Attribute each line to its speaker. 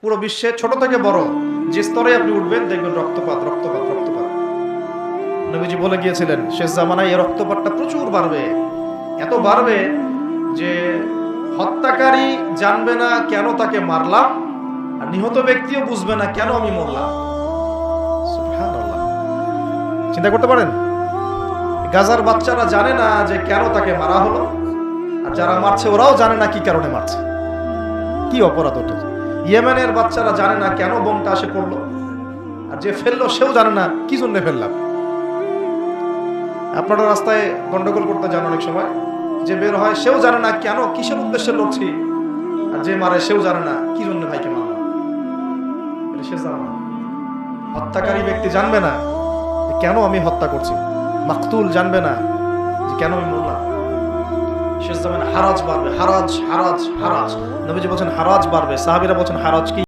Speaker 1: পুরো বিশ্বে ছোট থেকে বড় যে স্তরে আপনি উঠবেন দেখবেন রক্তপাত রক্তপাত রক্তপাত। নবীজি বলে গিয়েছিলেন শেষ জামানায় এই রক্তপাতটা প্রচুর বাড়বে, এত বাড়বে যে হত্যাকারী জানবে না কেন তাকে মারলাম, আর নিহত ব্যক্তিও বুঝবে না কেন আমি মরলাম। সুবহানাল্লাহ, চিন্তা করতে পারেন? গাজার বাচ্চারা জানে না যে কেন তাকে মারা হলো, আর যারা মারছে ওরাও জানে না কি কারণে মারছে, কি অপরাধ ওটা। ইয়েমেনের বাচ্চারা জানে না কেন বোমটা আসে পড়লো, আর যে ফেললো সেও জানে না কি জন্য ফেললাম। আপনারা রাস্তায় গন্ডগোল করতে যান অনেক সময়, যে বের হয় সেও জানে না কেন কিসের উদ্দেশ্যে লড়ছি, আর যে মারে সেও জানে না কি জন্য ভাইকে মারলাম, এটা সে জানে না। হত্যাকারী ব্যক্তি জানবে না যে কেন আমি হত্যা করছি, মাকতুল জানবে না যে কেন আমি মরলাম। শেষ জামানায় হারাজ বাড়বে, হারাজ হারাজ হারাজ। নবীজি বলছেন হারাজ বাড়বে, সাহাবীরা বলছেন হারাজ কি?